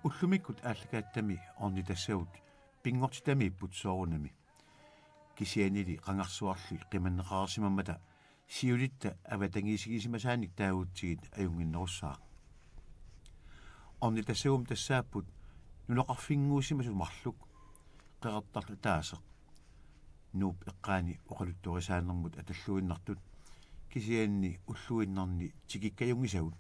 уллумиккут ааллакааттами орнитассагут пингортитами иппутсоорунами кисианили qangarsuarlu qimannеqarsimamata siulitta аватангисигисимасааник таагуутсигит аюнгиннерусsaa орнитассагум тассааппут нунеқарфингуусимасу марлук qeqartarlu taaseq nuup eqqaani oqalutturisaanermut atalluinnartut kisianni ulluinnarni tikikkajungisavut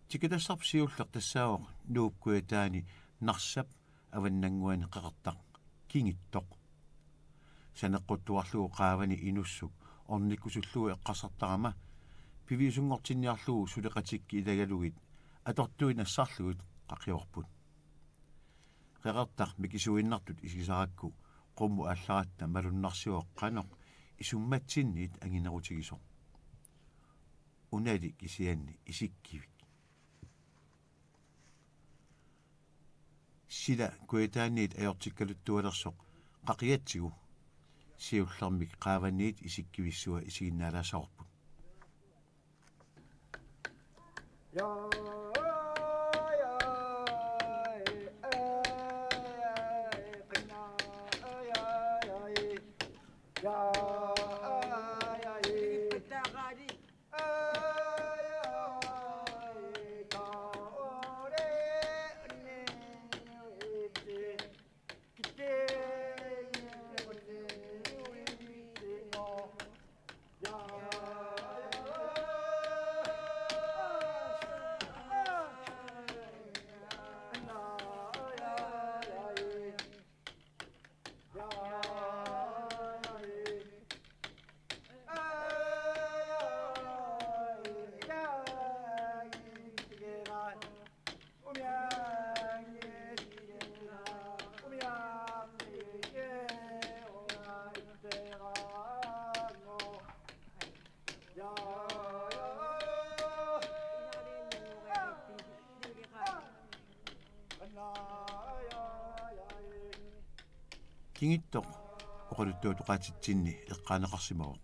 tikitassarpsiulleq tassaaoq nuupkuitaani narsap аваннангуани qeqartaq kingittoq санеққуттуарлугу qaavani inussuk орниккусуллугу эққарсартарама пивисунгортинниарлугу сулеқатикки илагалугит атортуин ассарлугут қақиорпут qeqartaq mikisuinnartut isisarакку qummu аалларатта малуннарсиоқ qaноq исумматсинниит ангинерутигисо унали кисианни исиккивик сила куитааниит аёртиккалуттуалерсоқ қақиатсигу сиуллэрмик qaavaниит исиккивиссуа исигиннаалаасаорпут кингиттоқ оқалуттуутоқаатитсинни эққаанеқарсимавоқ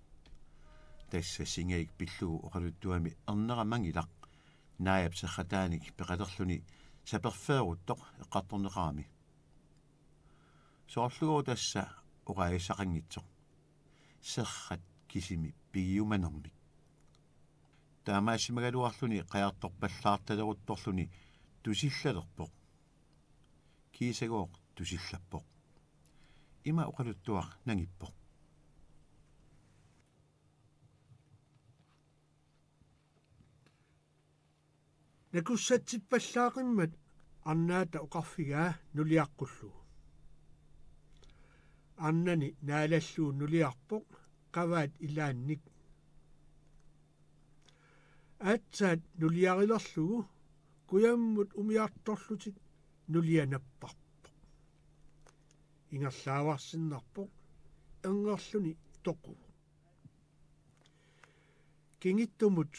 тасса сингаик пиллугу оқалуттуами эрнерамангилақ нааяп сахатааник пеқалерлуни саперфееруттоқ эққарторнеқарами соорлугуу тасса уқаисақангитсоқ серрат кисими пигиуманермик таамаасимагалуарлуни қаярторпаллаарталерутторлуни тусиллалерпоқ кисагооқ тусиллаппоқ има оқалуттуар нангиппоқ накуссатсиппаллаақиммат арнаата оқарфигаа нулиаққуллугу арнани наалаллуу нулиарпоқ qavaat ilaannik атсаат нулиарилерлугу куяммут умиарторлутик нулианаппарпоқ ингерлааварсиннарпоқ энгерлуни тоқу кингиттумут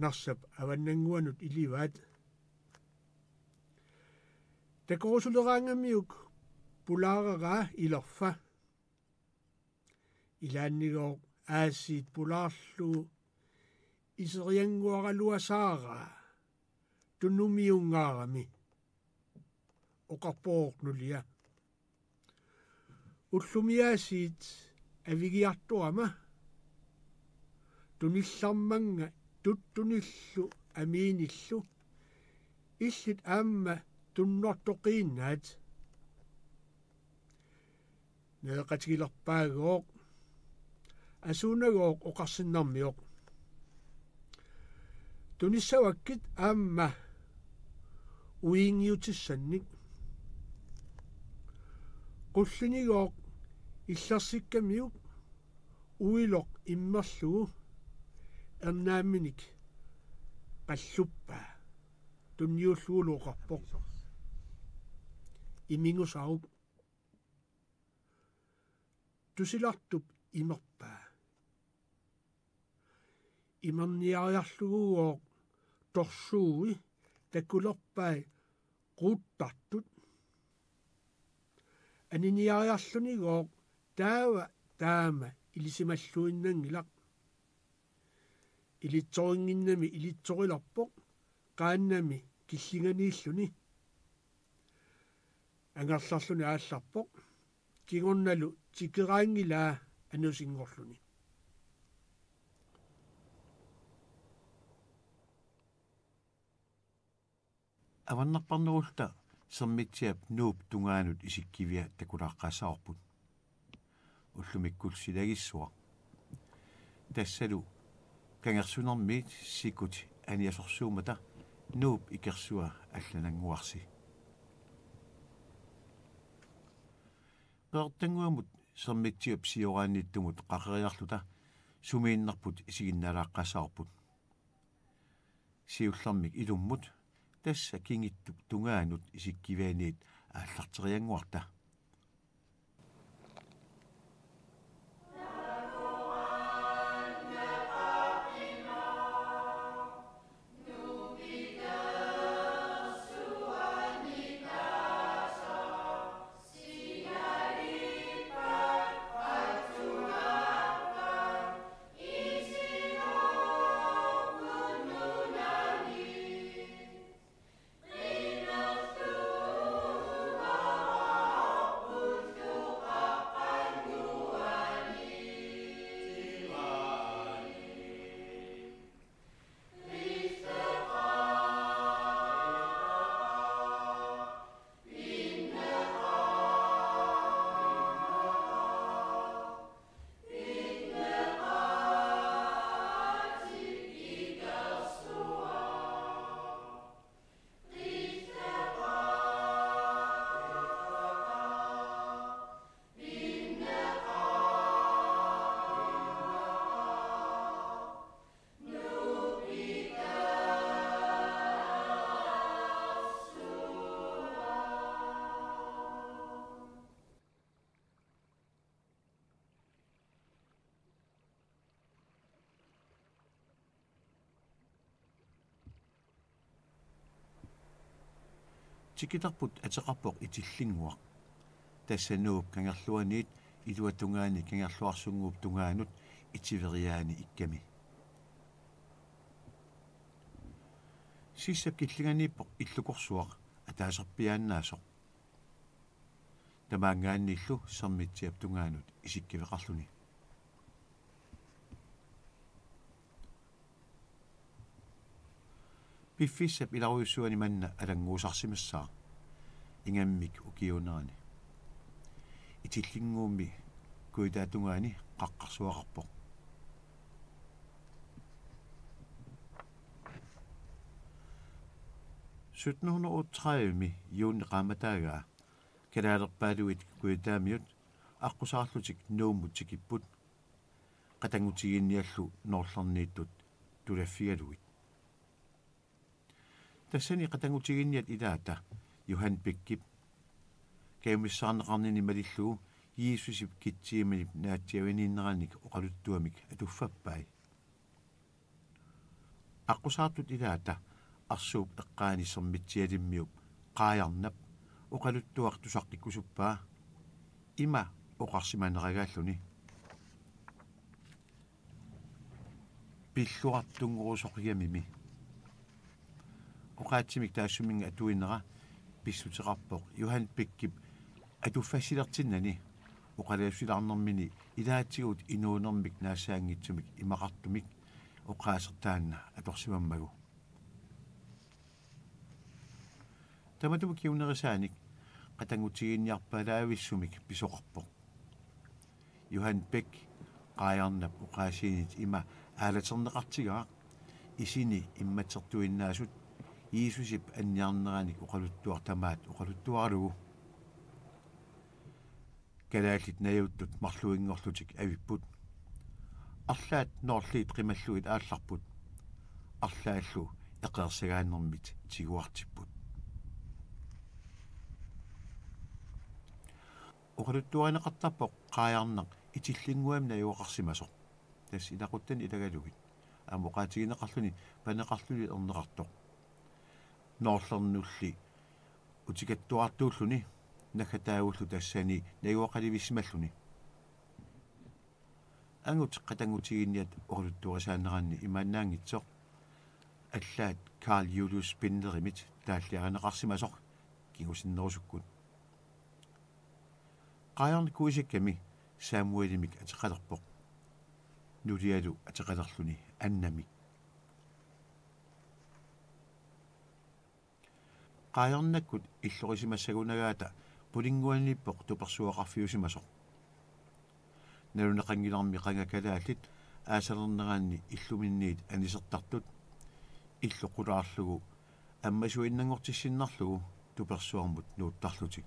нарсап аваннангуанут иливаат такорусулераангамиук пулаарераа илерфа илааннигоо аасиит пулаарлу исериангуаралуасаараа туннумиунгаарами оқарпоорнулиа уллумиаасиит авигиартуама тунилларманга туттуниллу амииниллу иллит аама туннортоқииннаат неэқатигилерпаагоқ асуунагоқ оқарсиннармиоқ туниссаваккит аама уингиутиссанник qullinigooq иллерсиккамиук уилоq иммерлугу эрнаамминик qalluppaa tunniulluuluuqarpoq имингусаруп тусилартуп имерпаа имерниариарлугуоқ торсууи таккулерпаа quuttартут анинниариарлунигооq таама илисималлуиннангилақ илитсорингиннами илитсориларпоq qaannami killinganiilluni angerlarluni aallarpoq kingornalu tikeraangilaa anusingorluni аваннарпарнерулта сермитсиап нууп тунгаанут исиккивиа такулааqqaasaarput уллумиккулсилагиссуа тассалу кангерсунэрмиит сикут аниасорсуумата нууп икерсуа алланангуарси qertangуамут сермитсиап сиораанниттумут qaqeriarluta сумииннарпут исигинналааqqaasaarput сиуллэрмик илуммут тасса кингиттук тунгаанут исиккивианиит ааллартериангуарта тикитарпут атеқарпоқ итиллингуақ тассанууп кангерлуаниит илуатунгаани кангерлуарсунгууп тунгаанут итивериаани икками сиссап киллиганииппоқ иллукорсуақ атаасерпиааннаасоқ тамаангааннииллу сермитсиап тунгаанут исиккивеқарлуни пиффиссап иларуйуссуани манна алангуусарсимассаа ингаммик укиунерани итиллингуумми куитаатунгаани қаққарсуақарпоқ сутнуунерутраами юунни qaamатаагаа калаалерпаалуит куитаамиут аққусаарлутик нууммутикиппут қатангутигинниаллу норлернииттут тулаффигалуит тассани қатангутигинниат илаата Johan Bækkip каумиссаарнеқарнини малиллуу Иисусип китсииманип наатсиавининнераник оқалуттуамик атуффаппай аққусаартут илаата арсууп эққаани сермитсиалиммиуп қааярнап оқалуттуақ тусаққиккусуппаа има оқарсиманерагааллуни пиллуартунгорусоқиамими оқаатсимик таассуминга атуиннера писсутеқарпоқ Johan Bækkip атуффасилертиннани оқалиассилаарнэрмини илаатигут инуунэрмик наассаангитсумик имақартумик оқаасертаанна аторсимаммагу таматумик киунерисааник қатангутигинниарпалаависсумик писоқарпоқ Johan Bæk qaajarnap uqaasiinit ima aalaterneqartigaa isini immatsertuinnaasut Иисусип анниарнераник оқалуттуартамаат оқалуттуаругу калааллит наюуттут марлуингорлутик авиппут арлаат ноорлиит қималлуит аалларпут арлааллу эқеерсагааннэрмит тигуартиппут оқалуттуанеқартарпоқ қааярнеқ итиллингуамна юоқарсимасоқ тас илақуттани илагалугит аамоқаатигинеқарлуни панеқарлуни ернеқартоқ ноорлернулли утикаттуартууллуни нахатаагуллу тассани наюоқаливиссималлуни ангут қатангутигинниат орулуттуарисаанеранни имааннаангитсоқ аллаат Карл Julius Spindlerimit тааллиаринеқарсимасоқ кигусиннерусуккут qajarni kuisikkami Samuelimik атеқалерпоқ нулиалу атеқалерлуни аннамик qajarnakкут иллорисимассагунагаата пулингуанниппоқ туперсуақарфиусимасоқ налунеқангиларми қангакалааллит аасалернераанни иллуминниит анисертартут иллоқулаарлугу аммасуиннангортиссиннарлугу туперсуармут нууттарлутик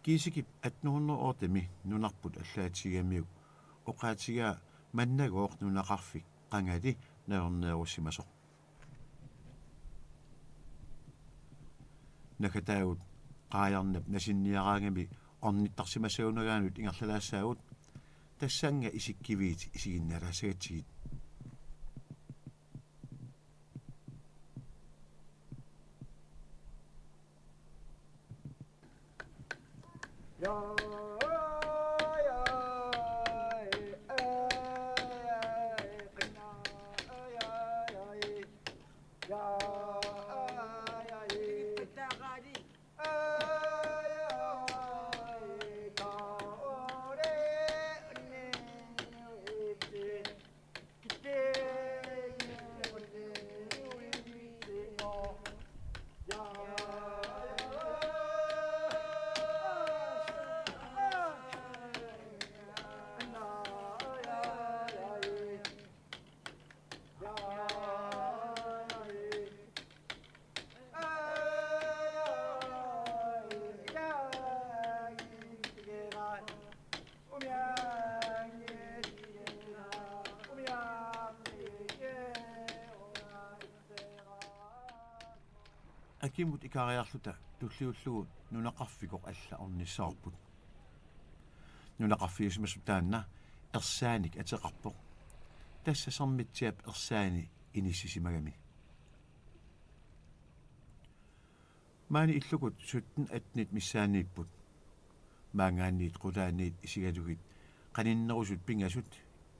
кисикип 1800 нунарпут аллаатигамиук оқаатигаа маннагооқ нунақарфик қангали наернееруссимасоқ накатаут qaajarnap nasinniaraangami ornittарсимасагунагаанут ингерлалаассаагут тассаанга исиккивиит исигинналаасагатсигит акимут икариарлута туллиуллугу нунақарфикоқ алла орниссаарпут нунақарфиусмасу таанна ерсааник атеқарпоқ тассасармитсиап ерсаани иниссисимагами маани иллукут суттен атнит миссаанииппут маангаанниит қулааниит исигалугит қаниннерусут пингасут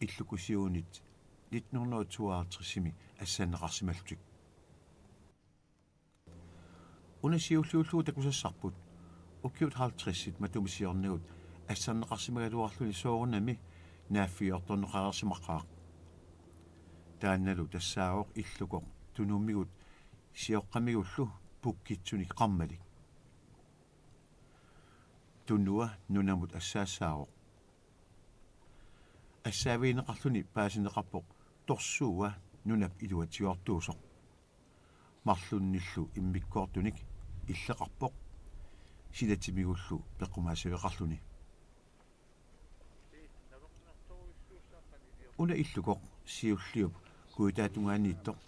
иллукусиунит 1952 ассаанеқарсималлутик унасиуллууллуу такусассарпут уккиут 50-сит матумисиорнигут ассаннеқарсимагалуарлуни соорунами нааффиорторнеқарсимаққаақ таанналу тассааоқ иллукоқ тунуммигут сиоққамигуллу пуккитсуни қаммалик туннуа нунамут ассаассааоқ ассаавиинеқарлуни паасинеқарпоқ торсууа нунап илуатсиортуусоқ марлунниллу иммиккоортуник иллеқарпоқ силатимигуллу пеққумаасавеқарлуни уна иллукоқ сиуллиуп куитаатунгаанииттоқ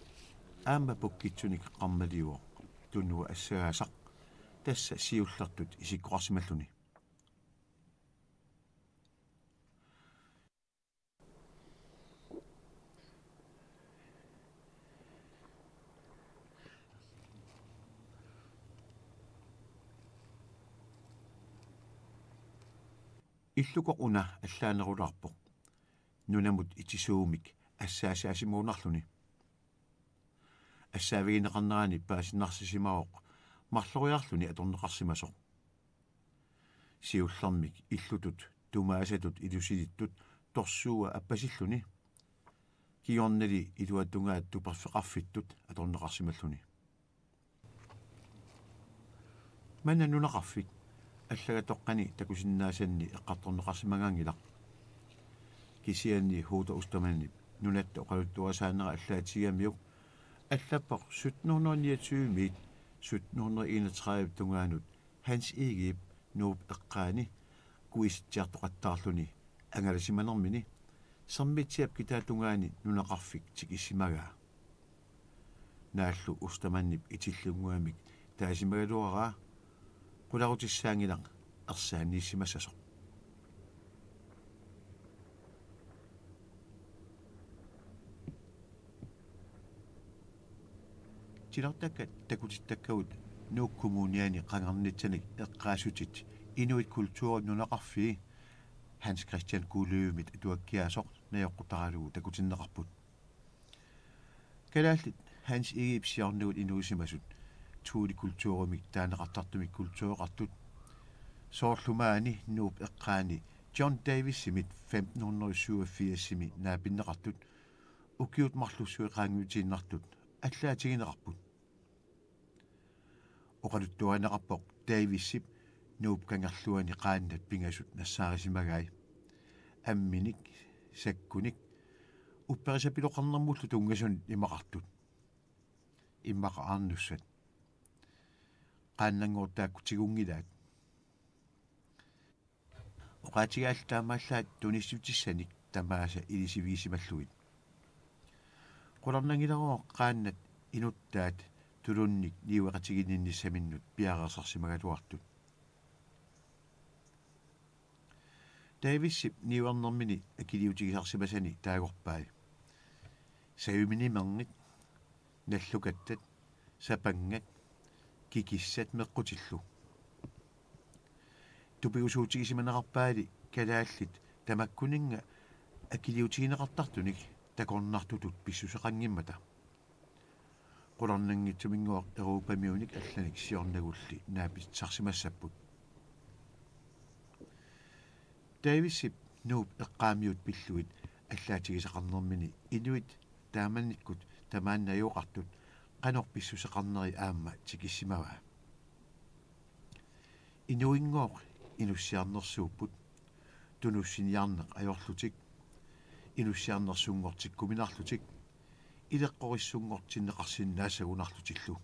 аама пуккитсуник қаммалиуоқ туннуа ассагаасақ тасса сиуллертут исиккоқарсималлуни иллукоқ уна аллаанерулаарпоқ нунамут итисуумик ассаасаасимуунарлуни ассаавигинеқарнерани паасиннарсисимаоқ марлориарлуни аторнеқарсимасоқ сиуллэрмик иллутут тумаасатут илусилиттут торсууа аппасиллуни киорнали илуаттунгаат туперфеқарфиттут аторнеқарсималлуни манна нунақарфик аллагатоққани такусиннаасанни эққарторнеқарсимагаангилақ кисианни хуута устаманни нунатта оқалуттуасаанера аллаатигамиук аллаппоқ 1729 1731 тунгаанут Hans Egib нууп эққаани куиситсиартоқаттаарлуни ангаласиманермини сармитсиап китаатунгаани нунақарфик тикиссимагаа нааллу устаманнип итиллунгуамик таасимагалуараа qularutissaangilaq ersaanniissimassasoq tilartakkat takutittakkagut nuukkummuuniani qangarnitsanik eqqaasutit inuit kultuuri nunaqarfii Hans Christian Gulløumit tuakkiaasoq najoqqutaralugu takutinneqarput Kalaallit hans igipsiarnuut inuusimasut tuuli kultuurumik taanaqartartumik kultuuqartut soorlumaani nuup eqqaani John Davis-simit 1587-simi naapinneqartut ukiut marlussuiqaangiutiinnartut аллаатигинеқарпут оқалуттуанеқарпоқ Davis-сип нууп кангерлуани qaannat пингасут нассаарисимагай амминик саккуник упперисапилоқарнэрмуллу тунгасун имақартут иммақарнуссат qaannангуортааккутигунгилаат оқаатигаалтаамааллаат туниссутиссаник тамааса илисивигисималлугит qulornangilaro qaannat inuttaat tulunnik niueqatigininnisaminnut piareersarsimagaluartut Davis-sip niuernermini akiliutigisarsimasani taagorpaai sayuminimerngit nallukattat sapangak kikissat meqqutillu tupigusuutigisimanaqarpaali kalaallit tamakkuninga akiliutigineqartartunik takornartutut pissuseqangimmata qulornangitsuminguaq Europamiunik allanik siornagulli naapitsarsimassapput Davis-sip nuup eqqaamiut pilluit allaatigisaqarnermini inuit taamannikkut tamaannajuuqartut qanorpissuseqarneri aamma tikissimava inuingooq inussiarnersuupput tunussiniarneq ajorlutik inussiarnersunngortikkuminarlutik ileqqorissunngortinneqarsinnaasagunarlutillu